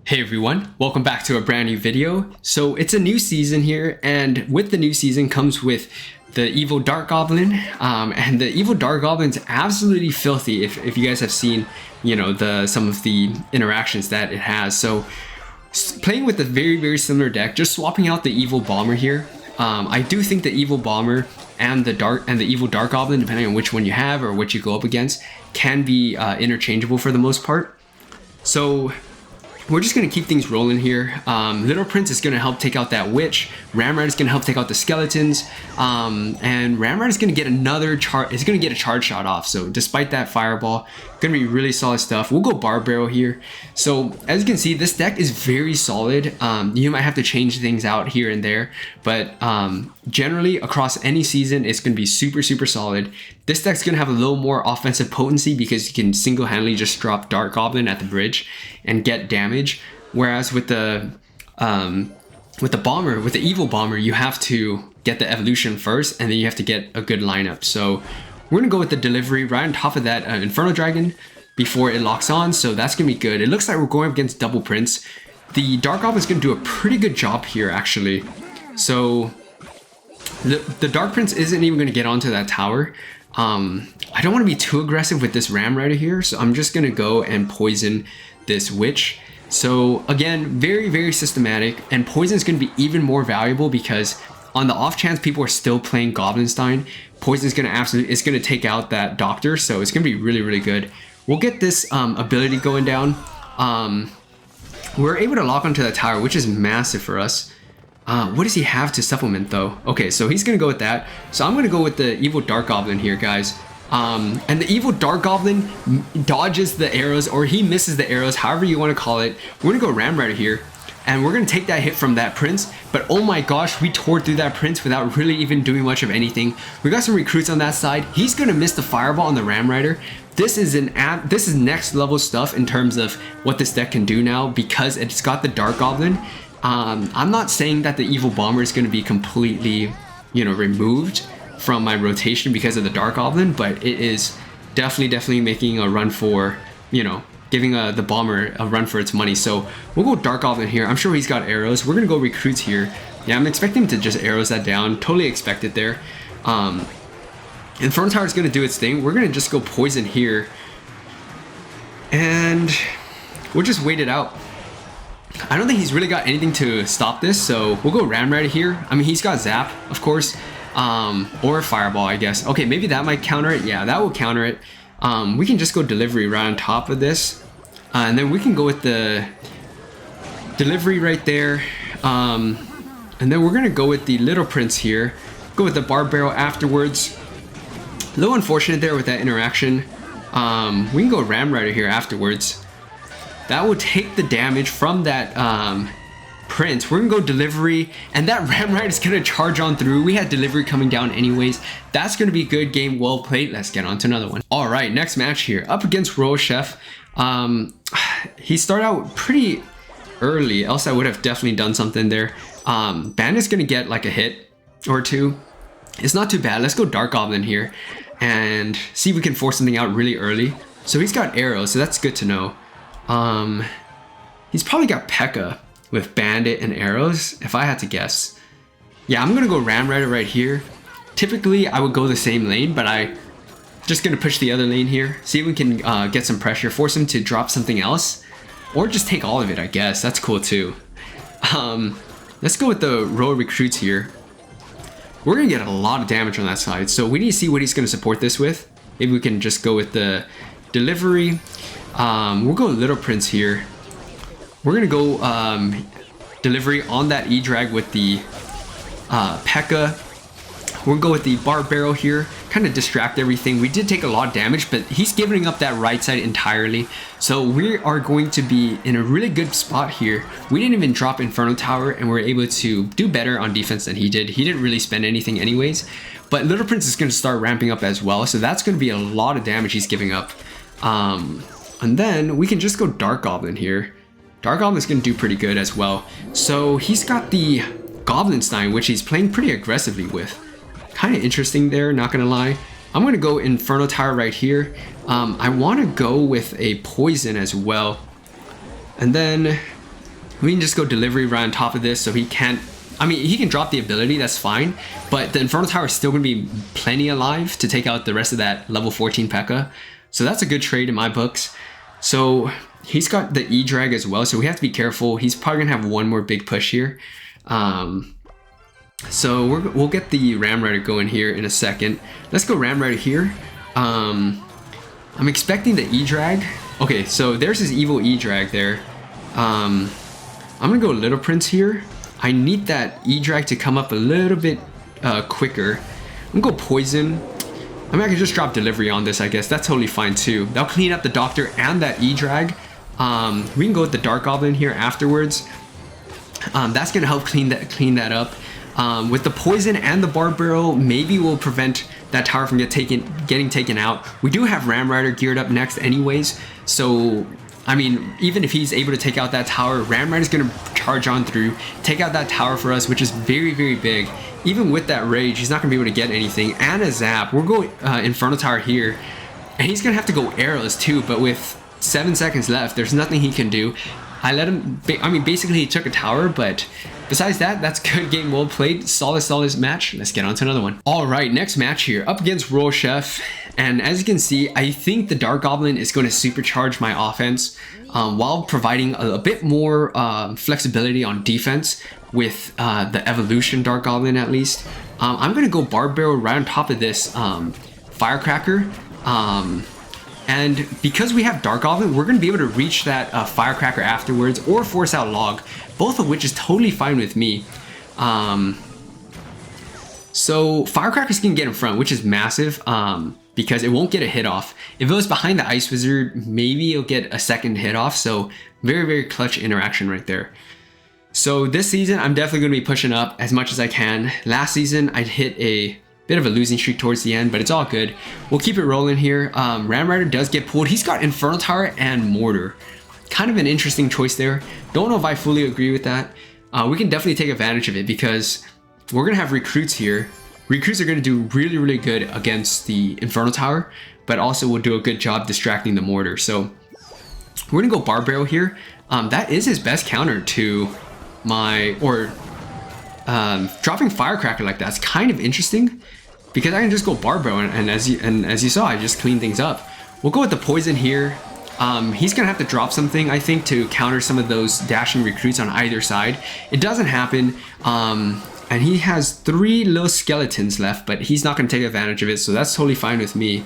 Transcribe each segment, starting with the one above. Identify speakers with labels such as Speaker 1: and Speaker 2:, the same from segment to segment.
Speaker 1: Hey everyone, welcome back to a brand new video. So it's a new season here, and with the new season comes with the evil dark goblin, and the evil dark goblin's absolutely filthy if you guys have seen, you know, some of the interactions that it has. So playing with a very similar deck, just swapping out the evil bomber here. I do think the evil bomber and the evil dark goblin, depending on which one you have or which you go up against, can be interchangeable for the most part. So we're just going to keep things rolling here. Little Prince is going to help take out that witch. Ramrod is going to help take out the skeletons. And Ramrod is going to get it's going to get a charge shot off. So despite that fireball, going to be really solid stuff. We'll go Barb Barrel here. So as you can see, this deck is very solid. You might have to change things out here and there, but generally across any season, it's going to be super solid. This deck's going to have a little more offensive potency because you can single-handedly just drop Dark Goblin at the bridge and get damage. Whereas with the bomber, with the evil bomber, you have to get the evolution first, and then you have to get a good lineup. So we're going to go with the delivery right on top of that Inferno Dragon before it locks on. So that's going to be good. It looks like we're going up against Double Prince. The Dark Goblin is going to do a pretty good job here, actually. So the Dark Prince isn't even going to get onto that tower. I don't want to be too aggressive with this Ram Rider here, so I'm just going to go and poison this witch. So again, very systematic, and poison is going to be even more valuable because on the off chance people are still playing Goblinstein, poison is going to take out that doctor, so it's going to be really good. We'll get this ability going down. We're able to lock onto that tower, which is massive for us. What does he have to supplement though? Okay, so he's gonna go with that. So I'm gonna go with the evil dark goblin here, guys. And the evil dark goblin dodges the arrows, or he misses the arrows, however you want to call it. We're gonna go Ram Rider here, and we're gonna take that hit from that prince. But oh my gosh, we tore through that prince without really even doing much of anything. We got some recruits on that side. He's gonna miss the fireball on the Ram Rider. This is next level stuff in terms of what this deck can do now because it's got the dark goblin. I'm not saying that the evil bomber is going to be completely, removed from my rotation because of the dark goblin, but it is definitely making a run for, giving the bomber a run for its money. So we'll go dark goblin here. I'm sure he's got arrows. We're going to go recruits here. Yeah, I'm expecting him to just arrows that down. Totally expected there. Inferno Tower is going to do its thing. We're going to just go poison here. And we'll just wait it out. I don't think he's really got anything to stop this, so we'll go Ram Rider here. I mean, he's got Zap, of course, or Fireball, I guess. Okay, maybe that might counter it. Yeah, that will counter it. We can just go Delivery right on top of this, and then we can go with the Delivery right there, and then we're gonna go with the Little Prince here. Go with the Barb Barrel afterwards. A little unfortunate there with that interaction. We can go Ram Rider here afterwards. That will take the damage from that prince. We're gonna go Delivery, and that Ram Rider is gonna charge on through. We had Delivery coming down anyways. That's gonna be a good game, well played. Let's get on to another one. All right, next match here, up against Royal Chef. He started out pretty early, else I would have definitely done something there. Bandit's gonna get like a hit or two. It's not too bad. Let's go Dark Goblin here and see if we can force something out really early. So he's got arrows, so that's good to know. He's probably got P.E.K.K.A. with Bandit and arrows, if I had to guess. Yeah, I'm gonna go Ram Rider right here. Typically, I would go the same lane, but I just gonna push the other lane here. See if we can get some pressure, force him to drop something else, or just take all of it, I guess. That's cool too. Let's go with the Royal Recruits here. We're gonna get a lot of damage on that side, so we need to see what he's gonna support this with. Maybe we can just go with the Delivery. We'll go Little Prince here. We're gonna go Delivery on that E-Drag with the P.E.K.K.A. We'll go with the Barb Barrel here, kind of distract everything. We did take a lot of damage, but he's giving up that right side entirely. So we are going to be in a really good spot here. We didn't even drop Inferno Tower, and we're able to do better on defense than he did. He didn't really spend anything anyways, but Little Prince is gonna start ramping up as well. So that's gonna be a lot of damage he's giving up. And then we can just go Dark Goblin here. Dark Goblin is going to do pretty good as well. So he's got the Goblinstein, which he's playing pretty aggressively with. Kind of interesting there, not going to lie. I'm going to go Inferno Tower right here. I want to go with a Poison as well. And then We can just go delivery right on top of this, so he can't. I mean, he can drop the ability, that's fine, but the Infernal Tower is still going to be plenty alive to take out the rest of that level 14 P.E.K.K.A. So that's a good trade in my books. So he's got the E-Drag as well, so we have to be careful. He's probably going to have one more big push here. So we'll get the Ram Rider going here in a second. Let's go Ram Rider here. I'm expecting the E-Drag. Okay, so there's his evil E-Drag there. I'm going to go Little Prince here. I need that E-Drag to come up a little bit quicker. I'm going to go Poison. I mean, I can just drop Delivery on this, I guess. That's totally fine too. That'll clean up the Doctor and that E-Drag. We can go with the Dark Goblin here afterwards. That's going to help clean that up. With the Poison and the Barb Barrel, maybe we'll prevent that tower from getting taken out. We do have Ram Rider geared up next anyways, so I mean, even if he's able to take out that tower, Ram Rider's gonna charge on through, take out that tower for us, which is very, very big. Even with that Rage, he's not gonna be able to get anything. And a Zap, we're going Inferno Tower here, and he's gonna have to go arrows too, but with 7 seconds left, there's nothing he can do. I let him, I mean, basically he took a tower, but besides that, that's good game, well played. Solid match. Let's get on to another one. All right, next match here, up against Royal Chef. And as you can see, I think the Dark Goblin is going to supercharge my offense while providing a bit more flexibility on defense with the Evolution Dark Goblin at least. I'm going to go Barb Barrel right on top of this Firecracker. And because we have Dark Goblin, we're going to be able to reach that Firecracker afterwards or force out Log, both of which is totally fine with me. So Firecrackers can get in front, which is massive because it won't get a hit off. If it was behind the Ice Wizard, maybe it'll get a second hit off. So very, very clutch interaction right there. So this season, I'm definitely going to be pushing up as much as I can. Last season, I'd hit a bit of a losing streak towards the end, but it's all good. We'll keep it rolling here. Ram Rider does get pulled. He's got Infernal Tower and Mortar. Kind of an interesting choice there. Don't know if I fully agree with that. We can definitely take advantage of it because we're going to have Recruits here. Recruits are going to do really, really good against the Infernal Tower, but also will do a good job distracting the Mortar. So we're going to go Barb Barrel here. That is his best counter to my, dropping Firecracker like that's kind of interesting because I can just go Barb Barrel and as you saw, I just cleaned things up. We'll go with the Poison here. He's gonna have to drop something, I think, to counter some of those dashing recruits on either side. It doesn't happen, and he has 3 little skeletons left, but he's not gonna take advantage of it, so that's totally fine with me.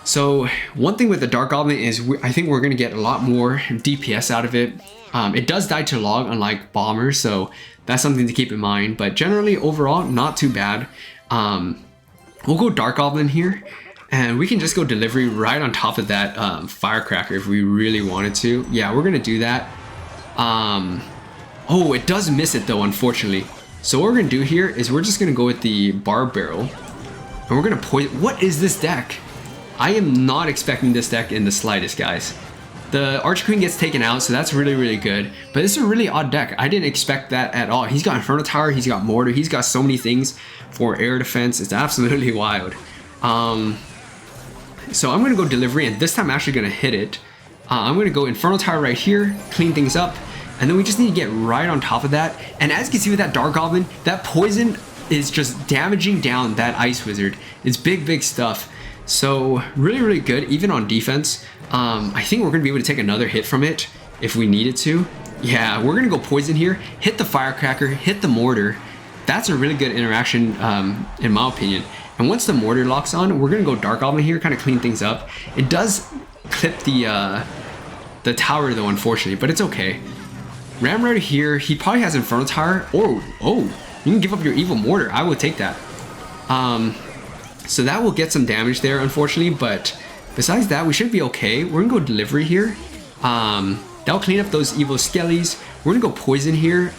Speaker 1: So one thing with the Dark Goblin is I think we're gonna get a lot more DPS out of it. It does die to Log, unlike Bomber, so that's something to keep in mind. But generally, overall, not too bad. We'll go Dark Goblin here, and we can just go Delivery right on top of that Firecracker if we really wanted to. Yeah, we're gonna do that. Oh, it does miss it though, unfortunately. So what we're gonna do here is we're just gonna go with the Barb Barrel, and we're gonna poison. What is this deck? I am not expecting this deck in the slightest, guys. The Archqueen gets taken out, so that's really, really good. But this is a really odd deck. I didn't expect that at all. He's got Inferno Tower, he's got Mortar, he's got so many things for air defense. It's absolutely wild. So I'm going to go Delivery, and this time I'm actually going to hit it. I'm going to go Inferno Tower right here, clean things up, and then we just need to get right on top of that. And as you can see with that Dark Goblin, that Poison is just damaging down that Ice Wizard. It's big, big stuff. So really, really good, even on defense. I think we're going to be able to take another hit from it if we needed to. Yeah, we're going to go Poison here, hit the Firecracker, hit the Mortar. That's a really good interaction in my opinion. And once the Mortar locks on, we're going to go Dark Goblin here, kind of clean things up. It does clip the tower though, unfortunately, but it's okay. Ram Rider here, he probably has Inferno Tower. Oh, you can give up your evil Mortar. I will take that. So that will get some damage there, unfortunately, but besides that, we should be okay. We're gonna go Delivery here. That'll clean up those evil skellies. We're gonna go Poison here.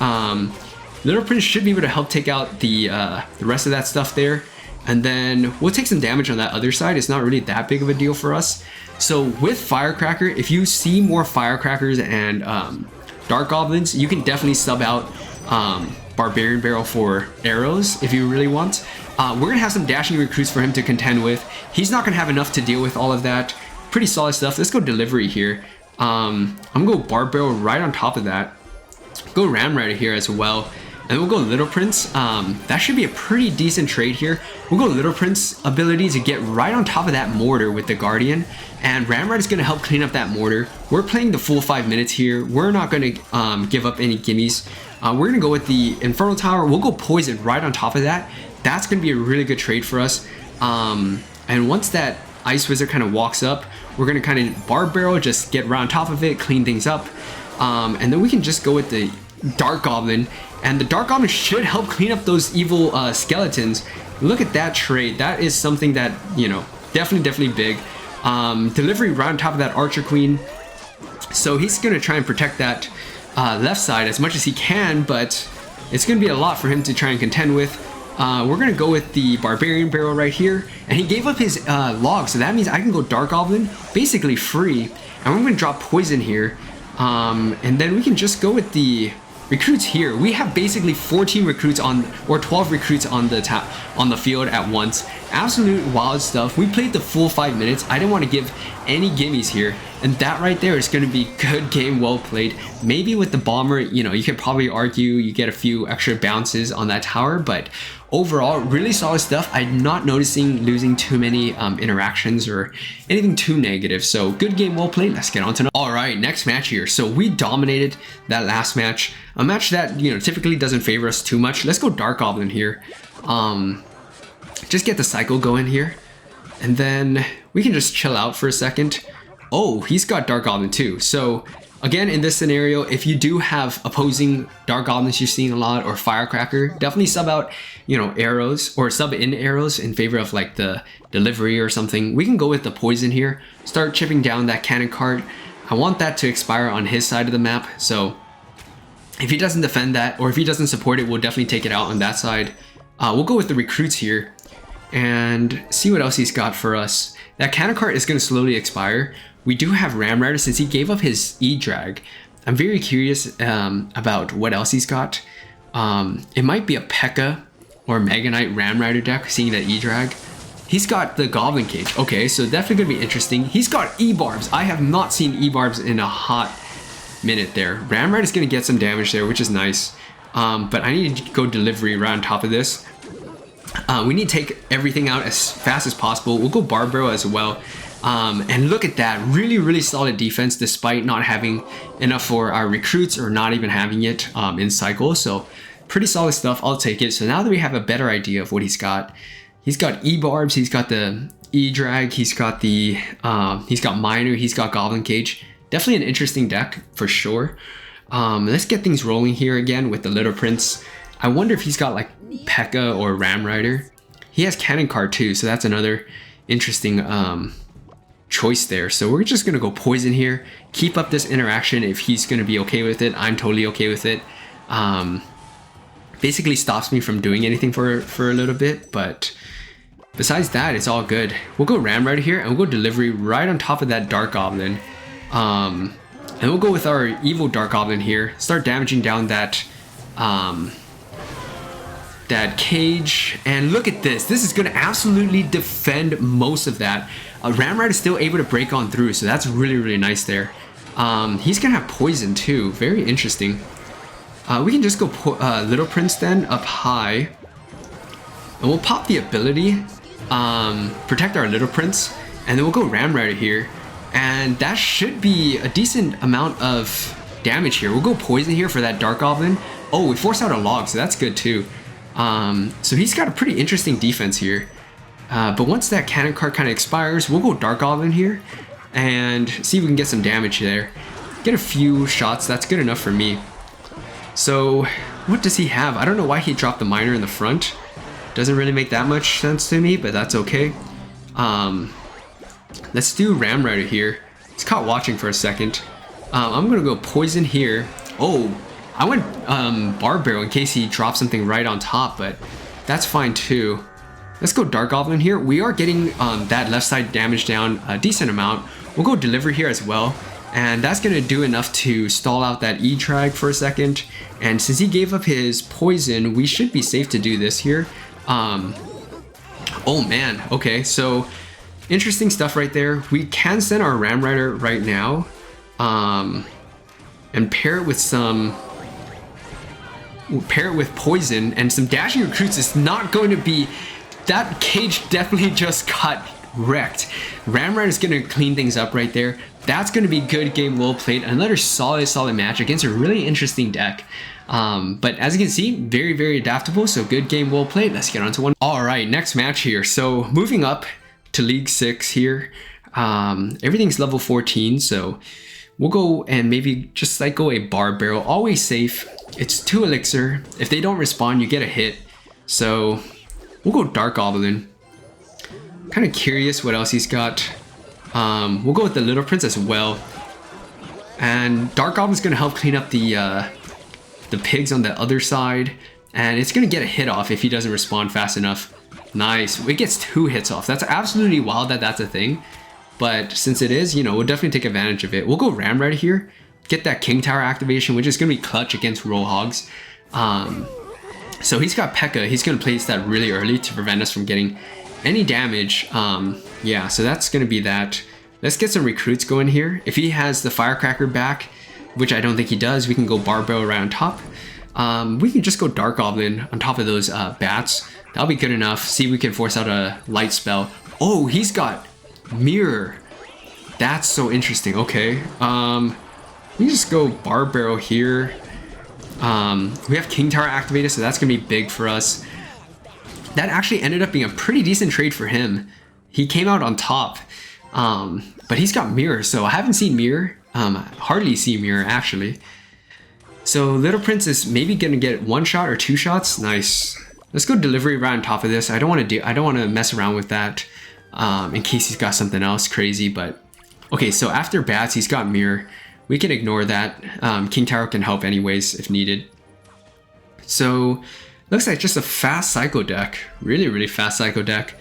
Speaker 1: Little Prince should be able to help take out the rest of that stuff there. And then we'll take some damage on that other side. It's not really that big of a deal for us. So with Firecracker, if you see more Firecrackers and Dark Goblins, you can definitely sub out Barbarian Barrel for arrows if you really want. We're going to have some dashing recruits for him to contend with. He's not going to have enough to deal with all of that. Pretty solid stuff. Let's go Delivery here. I'm going to go Barb Barrel right on top of that. Go Ram Rider here as well. And we'll go Little Prince. That should be a pretty decent trade here. We'll go Little Prince ability to get right on top of that mortar with the Guardian. And Ram Rider is going to help clean up that mortar. We're playing the full 5 minutes here. We're not going to give up any gimmies. We're going to go with the Infernal Tower. We'll go Poison right on top of that. That's going to be a really good trade for us. And once that Ice Wizard kind of walks up, we're going to kind of Barb Barrel, just get right on top of it, clean things up. And then we can just go with the Dark Goblin. And the Dark Goblin should help clean up those evil skeletons. Look at that trade. That is something that, you know, definitely big. Delivery right on top of that Archer Queen. So he's going to try and protect that left side as much as he can, but it's going to be a lot for him to try and contend with. We're going to go with the Barbarian Barrel right here. And he gave up his log, so that means I can go Dark Goblin, basically free. And we're going to drop Poison here. And then we can just go with the recruits here. We have basically 14 recruits on, or 12 recruits on the field at once. Absolute wild stuff. We played the full 5 minutes. I didn't want to give any gimmies here. And that right there is going to be good game, well played. Maybe with the bomber, you know, you could probably argue you get a few extra bounces on that tower, but overall, really solid stuff. I'm not noticing losing too many interactions or anything too negative. So good game, well played. Let's get on to all right, next match here. So we dominated that last match, a match that, you know, typically doesn't favor us too much. Let's go Dark Goblin here. Just get the cycle going here, and then we can just chill out for a second. Oh, he's got Dark Goblin too. So again, in this scenario, if you do have opposing Dark Goblins you're seeing a lot, or Firecracker, definitely sub out, you know, arrows, or sub in arrows in favor of like the delivery or something. We can go with the Poison here, start chipping down that cannon cart. I want that to expire on his side of the map, so if he doesn't defend that, or if he doesn't support it, we'll definitely take it out on that side. We'll go with the recruits here and see what else he's got for us. That cannon cart is going to slowly expire. We do have Ram Rider since he gave up his E-Drag. I'm very curious about what else he's got. It might be a P.E.K.K.A. or Mega Knight Ram Rider deck, seeing that E-Drag. He's got the Goblin Cage. Okay, so definitely going to be interesting. He's got E-Barbs. I have not seen E-Barbs in a hot minute there. Ram Rider is going to get some damage there, which is nice. But I need to go delivery right on top of this. We need to take everything out as fast as possible. We'll go Barb Barrel as well. And look at that, really solid defense despite not having enough for our recruits, or not even having it in cycle. So pretty solid stuff, I'll take it. So now that we have a better idea of what he's got E-Barbs, he's got the E-Drag, he's got Minor, he's got Goblin Cage. Definitely an interesting deck for sure. Let's get things rolling here again with the Little Prince. I wonder if he's got like P.E.K.K.A. or Ram Rider. He has Cannon Cart too, so that's another interesting choice there. So we're just gonna go Poison here, keep up this interaction. If he's gonna be okay with it, I'm totally okay with it. Basically stops me from doing anything for a little bit, but besides that, it's all good. We'll go Ram Rider here, and we'll go Delivery right on top of that Dark Goblin. And we'll go with our evil Dark Goblin here, start damaging down that cage. And look at this, this is gonna absolutely defend most of that. Ram Rider is still able to break on through, so that's really nice there. He's gonna have Poison too, very interesting. We can just go Little Prince then up high, and we'll pop the ability, protect our Little Prince, and then we'll go Ram Rider here, and that should be a decent amount of damage here. We'll go Poison here for that Dark Goblin. Oh, we forced out a log, so that's good too. So he's got a pretty interesting defense here. But once that cannon cart kind of expires, we'll go Dark Goblin here and see if we can get some damage there. Get a few shots, that's good enough for me. So what does he have? I don't know why he dropped the Miner in the front. Doesn't really make that much sense to me, but that's okay. Let's do Ram Rider here. It's caught watching for a second. I'm gonna go Poison here. Oh, I went Barb Barrel in case he dropped something right on top, but that's fine too. Let's go Dark Goblin here. We are getting that left side damage down a decent amount. We'll go Deliver here as well. And that's going to do enough to stall out that E-Drag for a second. And since he gave up his Poison, we should be safe to do this here. Oh man, okay, so interesting stuff right there. We can send our Ram Rider right now. And pair it with some pair it with poison and some dashing recruits is not going to be, that cage definitely just got wrecked. Ramrod is going to clean things up right there. That's going to be good game, well played. Another solid match against a really interesting deck. But as you can see, very adaptable. So good game, well played. Let's get on to one. All right, next match here. So moving up to League 6 here. Everything's level 14, so we'll go and maybe just like go a Barb Barrel. Always safe. It's 2 elixir. If they don't respond, you get a hit. So we'll go Dark Goblin. Kind of curious what else he's got. We'll go with the Little Prince as well. And Dark Goblin's gonna help clean up the pigs on the other side. And it's gonna get a hit off if he doesn't respond fast enough. Nice. It gets 2 hits off. That's absolutely wild that that's a thing. But since it is, you know, we'll definitely take advantage of it. We'll go Ramrod here. Get that King Tower activation, which is gonna be clutch against Rollhogs. So he's got P.E.K.K.A. He's gonna place that really early to prevent us from getting any damage. Yeah, so that's gonna be that. Let's get some recruits going here. If he has the Firecracker back, which I don't think he does, we can go Barb Barrel right on top. We can just go Dark Goblin on top of those bats. That'll be good enough. See if we can force out a light spell. Oh, he's got Mirror. That's so interesting. Okay. We just go Barb Barrel here. We have King Tower activated, so that's gonna be big for us. That actually ended up being a pretty decent trade for him. He came out on top. But he's got Mirror, so I haven't seen Mirror. Hardly see Mirror actually. So Little Prince is maybe gonna get 1 shot or 2 shots. Nice. Let's go Delivery right on top of this. I don't want to mess around with that in case he's got something else crazy. But okay, so after bats, he's got Mirror. We can ignore that. King Tower can help anyways if needed. So looks like just a fast Psycho deck. Really fast Psycho deck.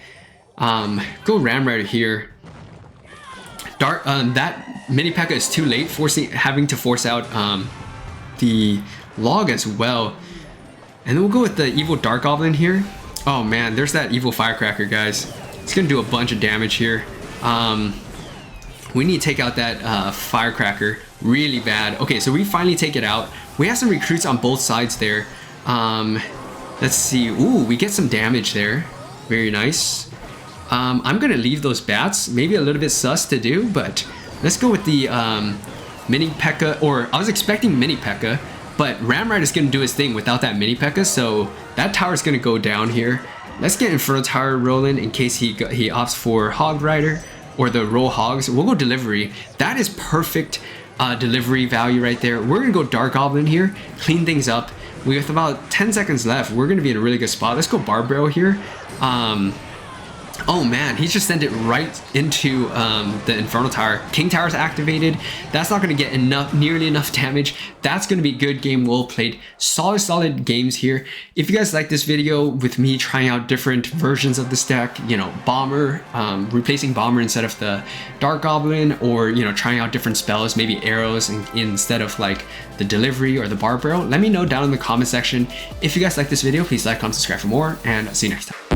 Speaker 1: Go Ramrod here. Dark. That mini P.E.K.K.A. is too late, having to force out the log as well. And then we'll go with the evil Dark Goblin here. Oh man, there's that evil Firecracker, guys. It's gonna do a bunch of damage here. We need to take out that Firecracker really bad. Okay, so we finally take it out. We have some recruits on both sides there. Let's see. Ooh, we get some damage there. Very nice. I'm gonna leave those bats. Maybe a little bit sus to do, but let's go with the mini P.E.K.K.A. Or I was expecting mini P.E.K.K.A., but Ramrod is gonna do his thing without that mini P.E.K.K.A., so that tower is gonna go down here. Let's get Inferno Tower rolling in case he opts for Hog Rider or the Roll Hogs. We'll go Delivery. That is perfect delivery value right there. We're gonna go Dark Goblin here, clean things up. With about 10 seconds left, we're gonna be in a really good spot. Let's go Barb Barrel here. Oh man, he just sent it right into the Inferno Tower. King Tower's activated. That's not going to get nearly enough damage. That's going to be good game, well played. Solid games here. If you guys like this video with me trying out different versions of this deck, you know, Bomber, replacing Bomber instead of the Dark Goblin, or, you know, trying out different spells, maybe arrows instead of like the Delivery or the Barb Barrel, let me know down in the comment section. If you guys like this video, please like, comment, subscribe for more, and I'll see you next time.